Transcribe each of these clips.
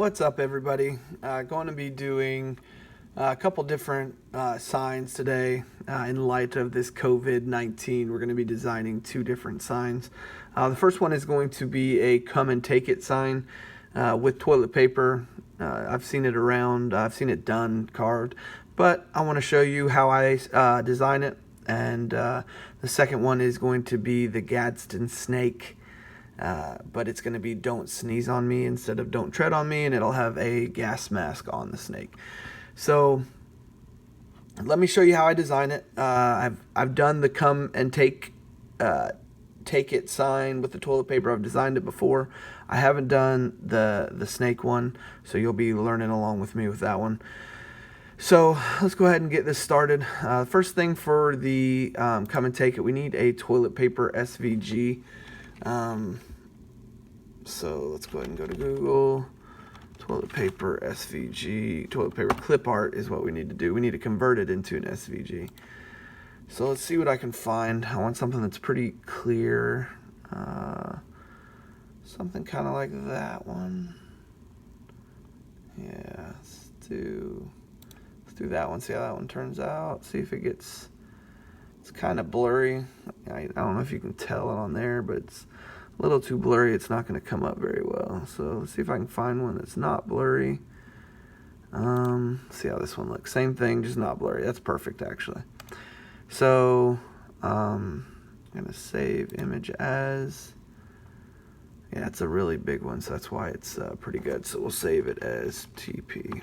What's up, everybody? Going to be doing a couple different signs today in light of this COVID-19. We're going to be designing two different signs. The first one is going to be a come and take it sign with toilet paper. I've seen it around, I've seen it done, carved, but I want to show you how I design it. And the second one is going to be the Gadsden snake. But it's going to be don't sneeze on me instead of don't tread on me, and it'll have a gas mask on the snake. So let me show you how I design it. I've done the come and take it sign with the toilet paper. I've designed it before. I haven't done the snake one, so you'll be learning along with me with that one. So let's go ahead and get this started. First thing for the come and take it, we need a toilet paper SVG. So let's go ahead and go to Google. Toilet paper SVG, toilet paper clip art is what we need to do. We need to convert it into an SVG. So let's see what I can find. I want something that's pretty clear. Something kind of like that one. Yeah, let's do that one. See how that one turns out. See if it gets. It's kind of blurry. I don't know if you can tell it on there, but it's a little too blurry. It's not going to come up very well. So let's see if I can find one that's not blurry. See how this one looks. Same thing, just not blurry. That's perfect, actually. So I'm going to save image as. Yeah, it's a really big one, so that's why it's pretty good. So we'll save it as TP.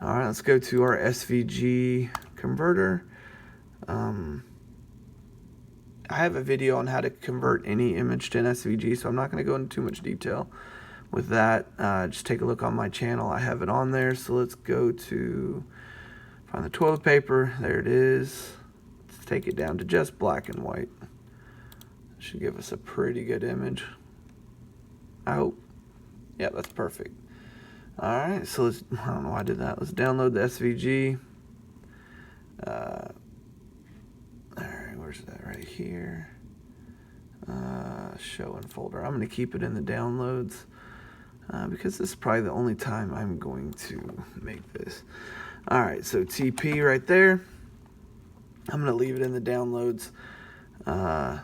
All right, let's go to our SVG converter. I have a video on how to convert any image to an SVG, so I'm not going to go into too much detail with that. Just take a look on my channel. I have it on there. So let's go to find the toilet paper. There it is. Let's take it down to just black and white. Should give us a pretty good image, I hope. Yeah, that's perfect. All right, so let's, I don't know why I did that. Let's download the SVG. Where's that? Right here. Show in folder. I'm going to keep it in the downloads because this is probably the only time I'm going to make this. All right, so TP right there. I'm going to leave it in the downloads. All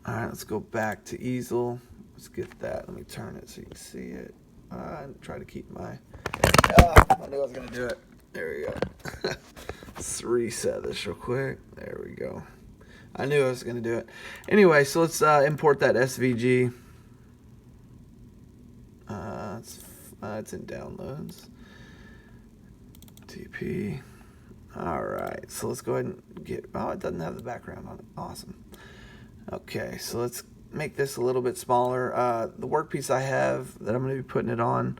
right, let's go back to Easel. Let's get that. Let me turn it so you can see it. Try to keep my. I knew I was going to do it. There we go. Let's reset this real quick. There we go. I knew I was going to do it. Anyway, so let's import that SVG. It's in downloads. TP. All right, so let's go ahead and get. Oh, it doesn't have the background on it. Awesome. Okay, so let's make this a little bit smaller. The workpiece I have that I'm going to be putting it on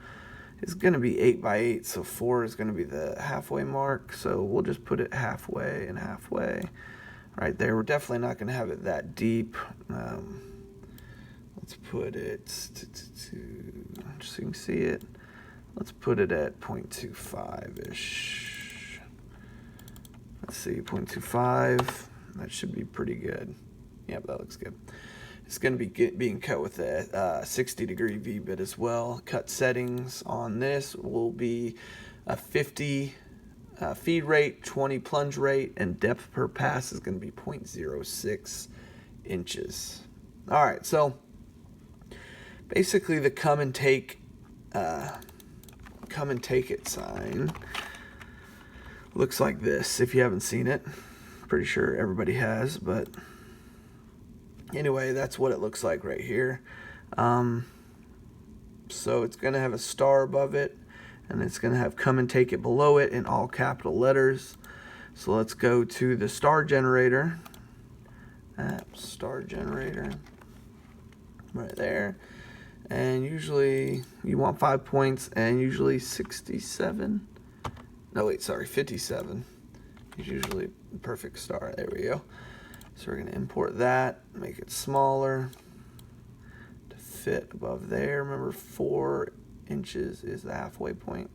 is going to be 8x8, so 4 is going to be the halfway mark. So we'll just put it halfway and halfway right there. We're definitely not going to have it that deep. Let's put it just so you can see it. Let's put it at 0.25-ish. Let's see, 0.25. That should be pretty good. Yep, that looks good. It's going to be being cut with a 60-degree V-bit as well. Cut settings on this will be a 50 feed rate, 20 plunge rate, and depth per pass is going to be 0.06 inches. All right, so basically the come and take it sign looks like this. If you haven't seen it, pretty sure everybody has, but anyway, that's what it looks like right here. So it's going to have a star above it, and it's going to have come and take it below it in all capital letters. So let's go to the star generator. Star generator. Right there. And usually you want 5 points, and usually 67. No, wait, sorry, 57 is usually the perfect star. There we go. So we're going to import that, make it smaller to fit above there. Remember, 4 inches is the halfway point.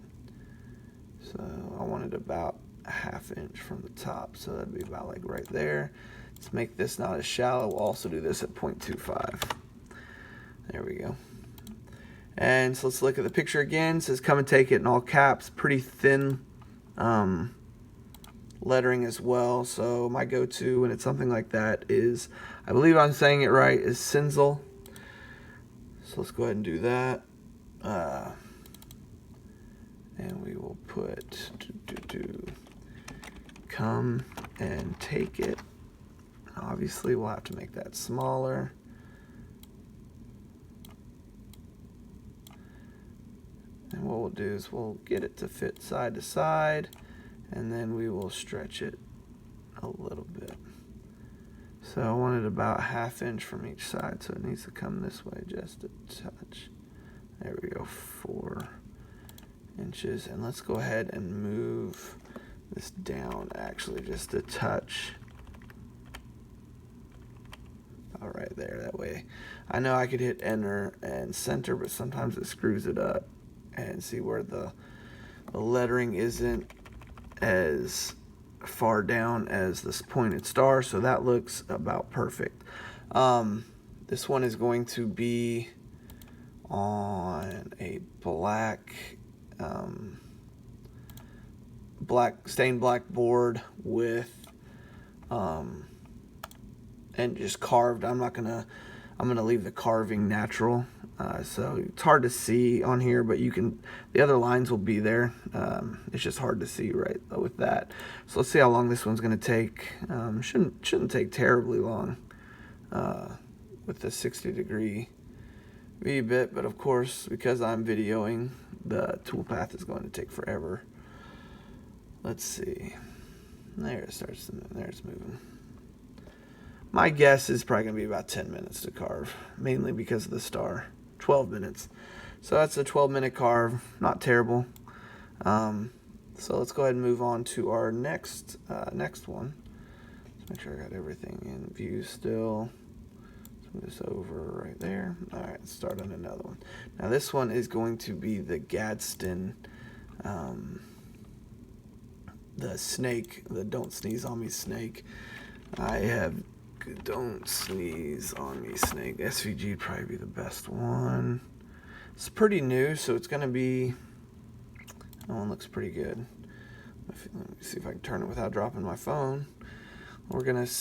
So I wanted about a ½ inch from the top. So that'd be about like right there. Let's make this not as shallow. We'll also do this at 0.25. There we go. And so let's look at the picture again. It says come and take it in all caps. Pretty thin lettering as well. So my go-to when it's something like that is, I believe I'm saying it right, is Easel. So let's go ahead and do that. And we will put come and take it. Obviously we'll have to make that smaller. And what we'll do is we'll get it to fit side to side, and then we will stretch it a little bit. So I want it about 1/2 inch from each side, so it needs to come this way just a touch. There we go, 4 inches. And let's go ahead and move this down actually just a touch. All right, there, that way. I know I could hit enter and center, but sometimes it screws it up. And see where the lettering isn't as far down as this pointed star, so that looks about perfect. This one is going to be on a stained black board with and just carved. I'm gonna leave the carving natural. So it's hard to see on here, but the other lines will be there. It's just hard to see right with that. So let's see how long this one's going to take. Shouldn't take terribly long with the 60-degree V-bit, but of course, because I'm videoing, the toolpath is going to take forever. Let's see. There it starts. There it's moving. My guess is probably going to be about 10 minutes to carve, mainly because of the star. 12 minutes. So that's a 12-minute carve. Not terrible. So let's go ahead and move on to our next one. Let's make sure I got everything in view still. Let's move this over right there. All right, let's start on another one. Now this one is going to be the Gadsden, the snake, the don't sneeze on me snake. I have don't sneeze on me snake. SVG would probably be the best one. It's pretty new, so it's going to be, that one looks pretty good. Let me see if I can turn it without dropping my phone. We're going to,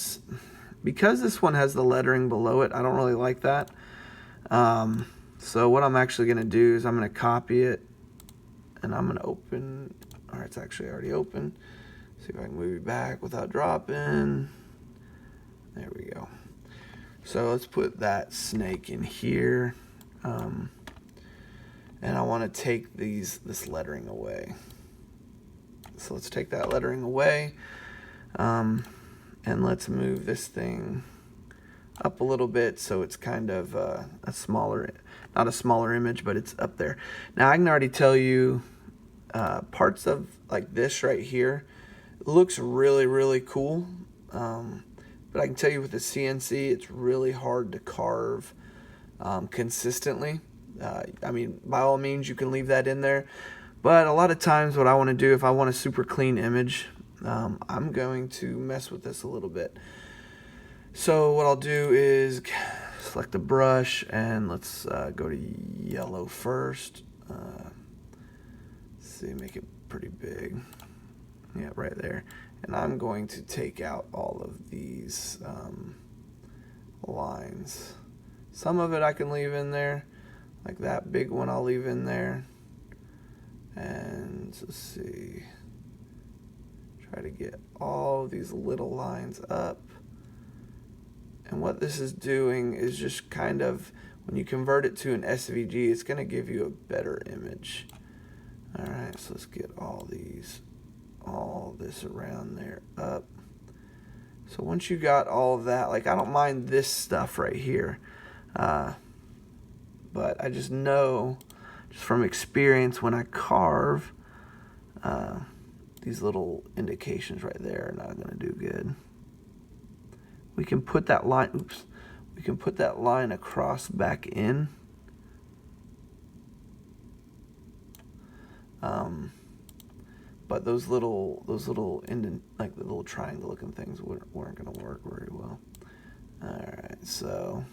because this one has the lettering below it, I don't really like that. So what I'm actually going to do is I'm going to copy it, and I'm going to open, all right, it's actually already open. See if I can move it back without dropping. There we go. So let's put that snake in here. And I want to take this lettering away. So let's take that lettering away. And let's move this thing up a little bit so it's kind of a smaller, not a smaller image, but it's up there. Now I can already tell you parts of like this right here looks really, really cool. But I can tell you with the CNC, it's really hard to carve consistently. I mean, by all means, you can leave that in there. But a lot of times what I want to do, if I want a super clean image, I'm going to mess with this a little bit. So what I'll do is select a brush, and let's go to yellow first. Let's see, make it pretty big. Yeah, right there. And I'm going to take out all of these lines. Some of it I can leave in there, like that big one I'll leave in there. And let's see, try to get all these little lines up. And what this is doing is just kind of, when you convert it to an SVG, it's going to give you a better image. All right, so let's get all this around there up. So once you got all of that, like I don't mind this stuff right here, but I just know, just from experience, when I carve, these little indications right there are not going to do good. We can put that line, we can put that line across back in. But those little like the little triangle looking things weren't going to work very well. All right, so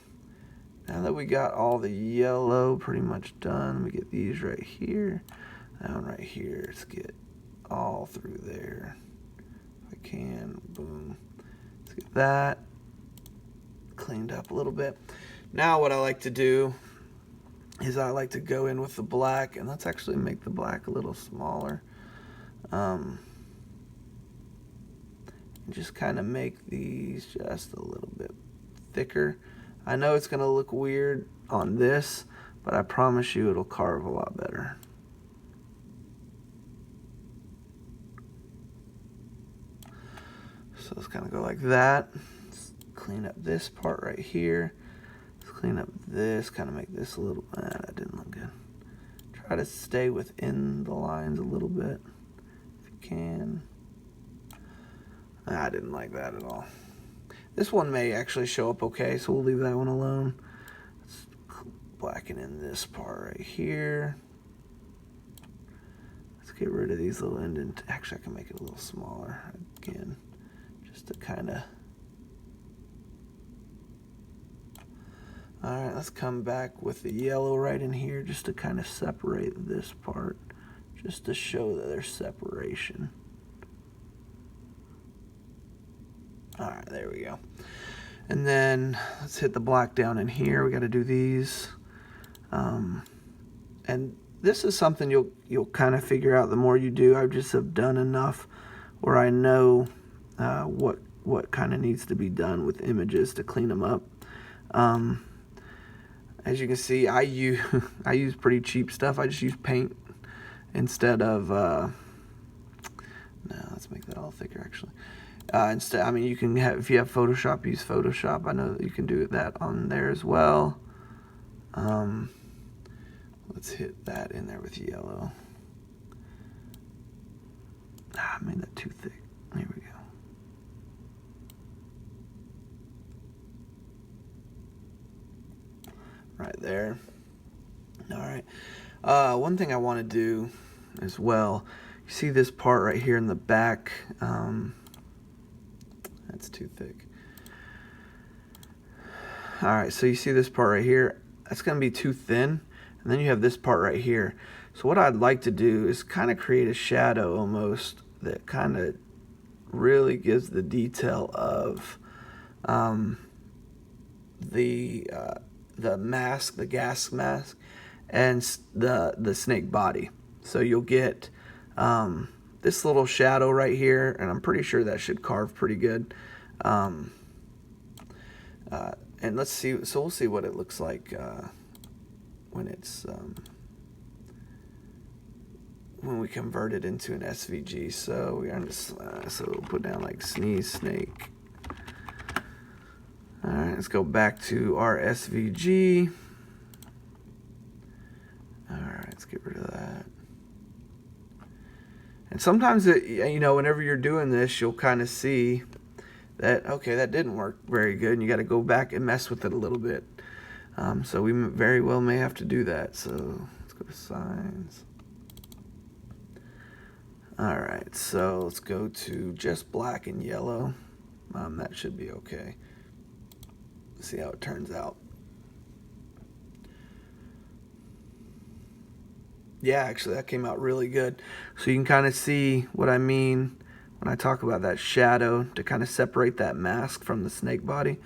Now that we got all the yellow pretty much done, let me get these right here. That one right here, let's get all through there. If I can, boom. Let's get that cleaned up a little bit. Now what I like to do is I like to go in with the black, and let's actually make the black a little smaller. And just kind of make these just a little bit thicker. I know it's going to look weird on this, but I promise you it'll carve a lot better. So let's kind of go like that. Let's clean up this part right here. Let's clean up this, kind of make this a little, that didn't look good. Try to stay within the lines a little bit, if you can. I didn't like that at all. This one may actually show up okay, so we'll leave that one alone. Let's blacken in this part right here. Let's get rid of these little indent. Actually, I can make it a little smaller again, just to kind of. All right, let's come back with the yellow right in here, just to kind of separate this part, just to show that there's separation. All right, there we go. And then let's hit the black down in here. We got to do these. And this is something you'll kind of figure out the more you do. I just have done enough where I know what kind of needs to be done with images to clean them up. As you can see, I use pretty cheap stuff. I just use paint instead of. No, let's make that all thicker actually. Instead, I mean, you can have, if you have Photoshop, use Photoshop. I know that you can do that on there as well. Let's hit that in there with yellow. I made that too thick. There we go. Right there. All right. One thing I want to do as well, you see this part right here in the back. That's too thick. All right, so you see this part right here, that's going to be too thin, and then you have this part right here. So what I'd like to do is kind of create a shadow almost that kind of really gives the detail of the mask, the gas mask, and the snake body. So you'll get this little shadow right here, and I'm pretty sure that should carve pretty good. And let's see, so we'll see what it looks like when it's when we convert it into an SVG. So we're gonna so we'll put down like sneeze snake. All right, let's go back to our SVG. All right, let's get rid of that. And sometimes, you know, whenever you're doing this, you'll kind of see that, okay, that didn't work very good, and you got to go back and mess with it a little bit. So we very well may have to do that. So let's go to signs. All right, so let's go to just black and yellow. That should be okay. Let's see how it turns out. Yeah, actually, that came out really good. So you can kind of see what I mean when I talk about that shadow to kind of separate that mask from the snake body.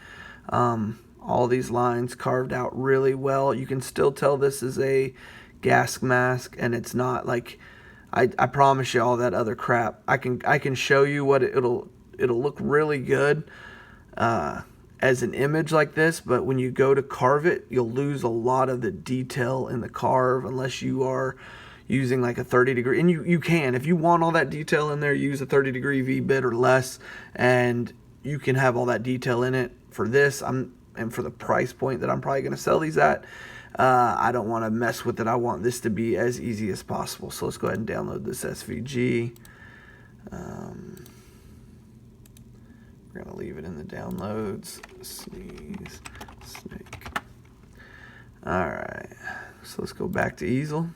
All these lines carved out really well. You can still tell this is a gas mask, and it's not like I promise you all that other crap. I can show you what it'll look really good as an image like this, but when you go to carve it, you'll lose a lot of the detail in the carve unless you are using like a 30 degree, and you can, if you want all that detail in there, use a 30 degree V-bit or less, and you can have all that detail in it. For this, and for the price point that I'm probably going to sell these at, I don't want to mess with it. I want this to be as easy as possible. So let's go ahead and download this SVG. We're going to leave it in the downloads. Sneeze snake. All right, so let's go back to Easel.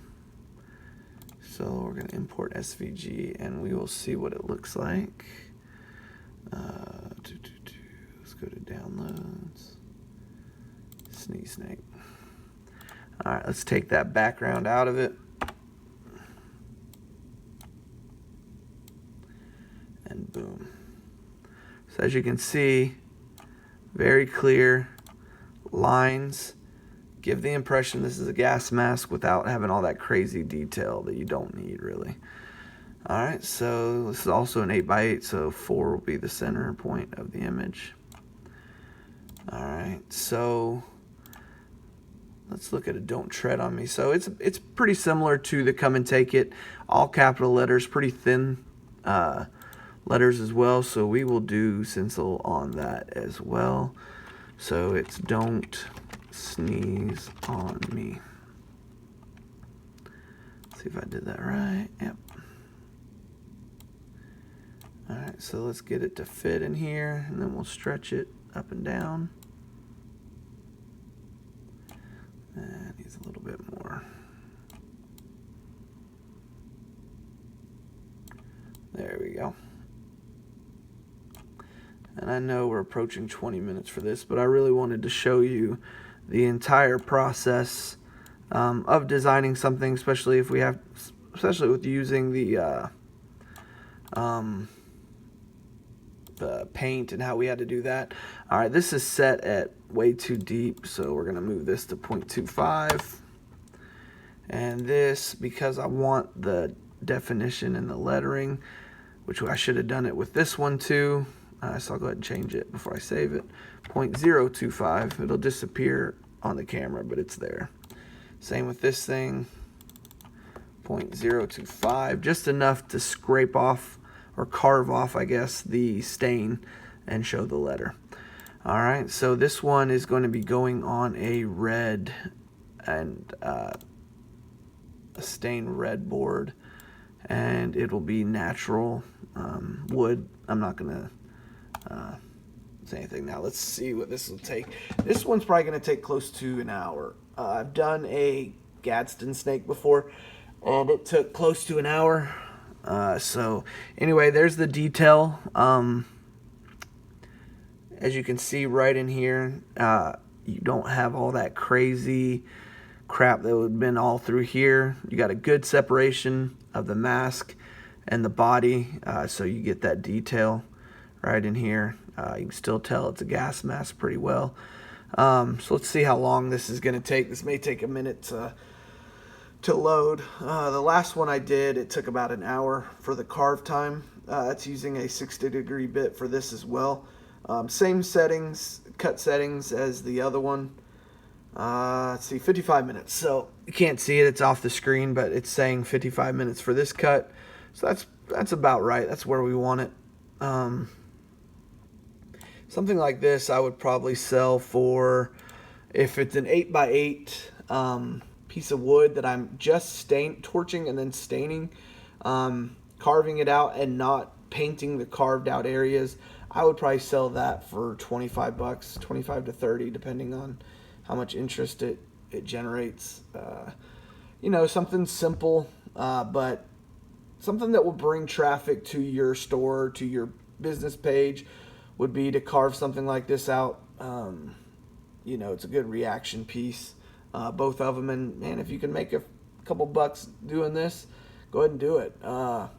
So we're going to import SVG, and we will see what it looks like. Let's go to downloads. Sneeze snake. All right, let's take that background out of it. And boom. So as you can see, very clear lines. Give the impression this is a gas mask without having all that crazy detail that you don't need really. All right, so this is also an 8x8, so 4 will be the center point of the image. All right, so let's look at a Don't Tread on Me. So it's pretty similar to the Come and Take It, all capital letters, pretty thin letters as well. So we will do stencil on that as well. So it's Don't Sneeze on Me. Let's see if I did that right. Yep. All right, so let's get it to fit in here, and then we'll stretch it up and down. And needs a little bit more. There we go. And I know we're approaching 20 minutes for this, but I really wanted to show you the entire process of designing something, especially with using the paint and how we had to do that. All right, this is set at way too deep, so we're gonna move this to 0.25. And this, because I want the definition and the lettering, which I should have done it with this one too, so I'll go ahead and change it before I save it. 0.025. It'll disappear on the camera, but it's there. Same with this thing. 0.025, just enough to scrape off or carve off, I guess, the stain and show the letter. All right, so this one is going to be going on a red and a stained red board, and it will be natural wood. I'm not gonna say anything now. Let's see what this will take. This one's probably gonna take close to an hour. I've done a Gadsden snake before, and it took close to an hour. So anyway, there's the detail. As you can see right in here, you don't have all that crazy crap that would have been all through here. You got a good separation of the mask and the body, so you get that detail right in here. You can still tell it's a gas mask pretty well. So let's see how long this is going to take. This may take a minute to load. The last one I did, it took about an hour for the carve time. It's using a 60-degree bit for this as well. Same settings, cut settings as the other one. Let's see, 55 minutes. So you can't see it, it's off the screen, but it's saying 55 minutes for this cut. So that's about right. That's where we want it. Something like this I would probably sell for, if it's an 8x8 piece of wood that I'm just torching and then staining, carving it out and not painting the carved out areas, I would probably sell that for 25 bucks, 25 to 30, depending on how much interest it generates. You know, something simple, but something that will bring traffic to your store, to your business page, would be to carve something like this out. You know, it's a good reaction piece, both of them. And man, if you can make a couple bucks doing this, go ahead and do it. I'm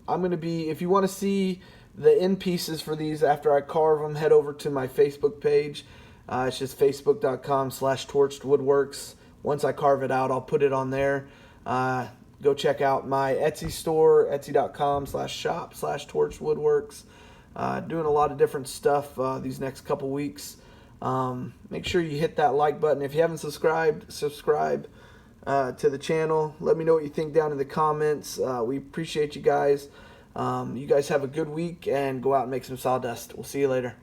going to be, if you want to see the end pieces for these after I carve them, head over to my Facebook page. It's just facebook.com/torchedwoodworks. Once I carve it out, I'll put it on there. Go check out my Etsy store, etsy.com/shop/torchedwoodworks. Doing a lot of different stuff these next couple weeks. Make sure you hit that like button. If you haven't subscribed, subscribe to the channel. Let me know what you think down in the comments. We appreciate you guys. You guys have a good week, and go out and make some sawdust. We'll see you later.